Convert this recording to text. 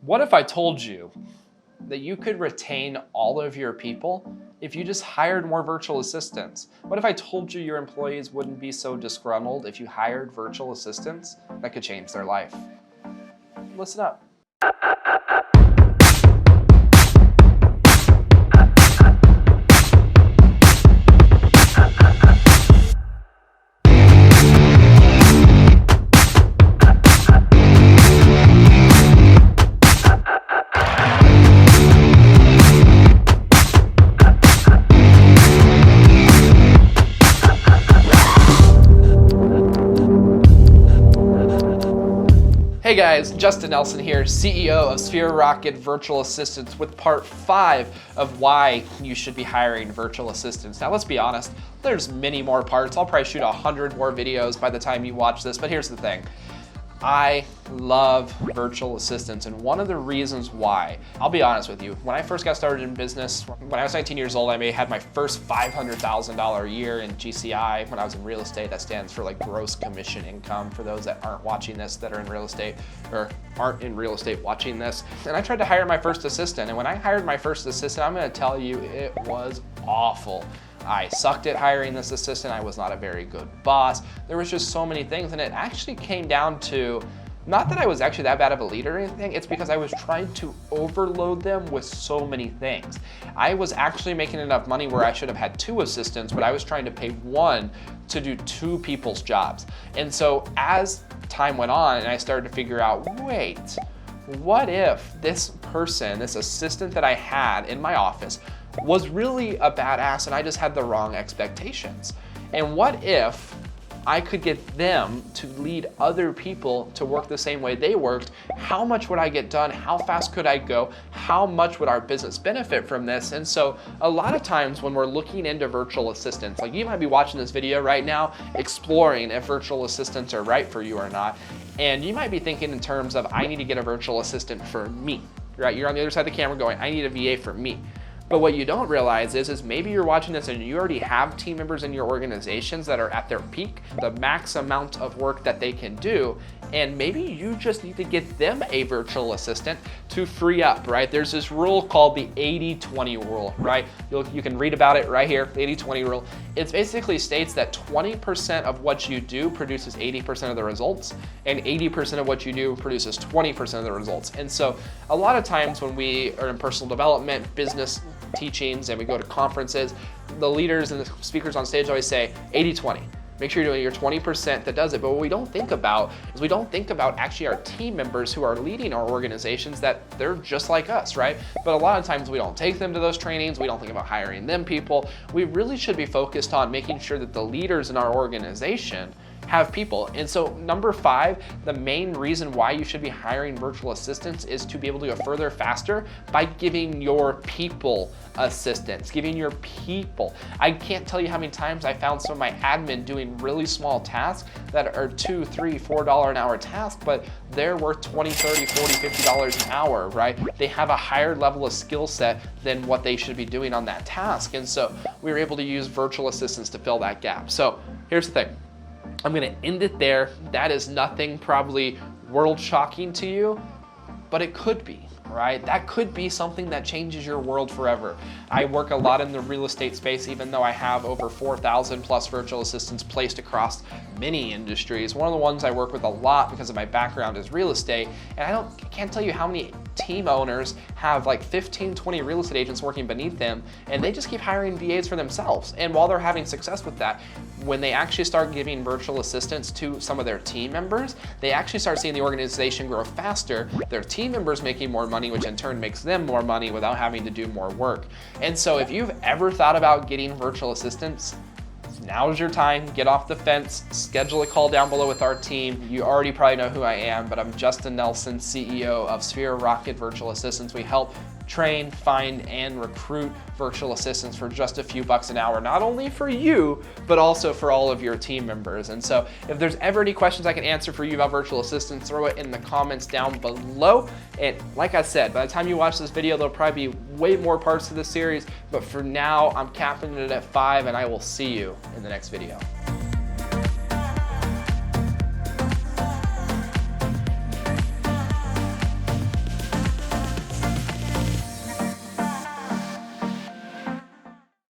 What if I told you that you could retain all of your people if you just hired more virtual assistants? What if I told you your employees wouldn't be so disgruntled if you hired virtual assistants that could change their life? Listen up. Hey guys, Justin Nelson here, CEO of Sphere Rocket Virtual Assistants with part 5 of why you should be hiring virtual assistants. Now let's be honest, there's many more parts. I'll probably shoot 100 more videos by the time you watch this, but here's the thing. I love virtual assistants, and one of the reasons why, I'll be honest with you, when I first got started in business, when I was 19 years old, I may have had my first $500,000 a year in GCI. When I was in real estate, that stands for like gross commission income for those that aren't watching this, that are in real estate or aren't in real estate watching this. And I tried to hire my first assistant, and when I hired my first assistant, I'm gonna tell you, it was awful. I sucked at hiring this assistant. I was not a very good boss. There was just so many things, and it actually came down to, not that I was actually that bad of a leader or anything, it's because I was trying to overload them with so many things. I was actually making enough money where I should have had 2 assistants, but I was trying to pay 1 to do 2 people's jobs. And so as time went on and I started to figure out, wait, what if this person, this assistant that I had in my office was really a badass and I just had the wrong expectations? And what if I could get them to lead other people to work the same way they worked? How much would I get done? How fast could I go? How much would our business benefit from this? And so a lot of times when we're looking into virtual assistants, like you might be watching this video right now, exploring if virtual assistants are right for you or not. And you might be thinking in terms of, I need to get a virtual assistant for me, right? You're on the other side of the camera going, I need a VA for me. But what you don't realize is maybe you're watching this and you already have team members in your organizations that are at their peak, the max amount of work that they can do, and maybe you just need to get them a virtual assistant to free up, right? There's this rule called the 80-20 rule, right? You can read about it right here, the 80-20 rule. It basically states that 20% of what you do produces 80% of the results, and 80% of what you do produces 20% of the results. And so a lot of times when we are in personal development, business teachings, and we go to conferences, the leaders and the speakers on stage always say 80-20. Make sure you're doing your 20% that does it. But what we don't think about is we don't think about actually our team members who are leading our organizations, that they're just like us, right? But a lot of times we don't take them to those trainings. We don't think about hiring them people. We really should be focused on making sure that the leaders in our organization have people. And so number 5, the main reason why you should be hiring virtual assistants is to be able to go further faster by giving your people assistance, giving your people. I can't tell you how many times I found some of my admin doing really small tasks that are $2, $3, $4 an hour tasks, but they're worth $20, $30, $40, $50 an hour, right? They have a higher level of skill set than what they should be doing on that task. And so we were able to use virtual assistants to fill that gap. So here's the thing. I'm gonna end it there. That is nothing probably world shocking to you, but it could be, right? That could be something that changes your world forever. I work a lot in the real estate space, even though I have over 4,000 plus virtual assistants placed across many industries. One of the ones I work with a lot because of my background is real estate, and I can't tell you how many team owners have like 15, 20 real estate agents working beneath them, and they just keep hiring VAs for themselves. And while they're having success with that, when they actually start giving virtual assistants to some of their team members, they actually start seeing the organization grow faster, their team members making more money, which in turn makes them more money without having to do more work. And so if you've ever thought about getting virtual assistants, now's your time. Get off the fence, schedule a call down below with our team. You already probably know who I am, but I'm Justin Nelson, CEO of Sphere Rocket Virtual Assistants. We help train, find, and recruit virtual assistants for just a few bucks an hour, not only for you, but also for all of your team members. And so if there's ever any questions I can answer for you about virtual assistants, throw it in the comments down below. And like I said, by the time you watch this video, there'll probably be way more parts to this series, but for now, I'm capping it at 5, and I will see you in the next video.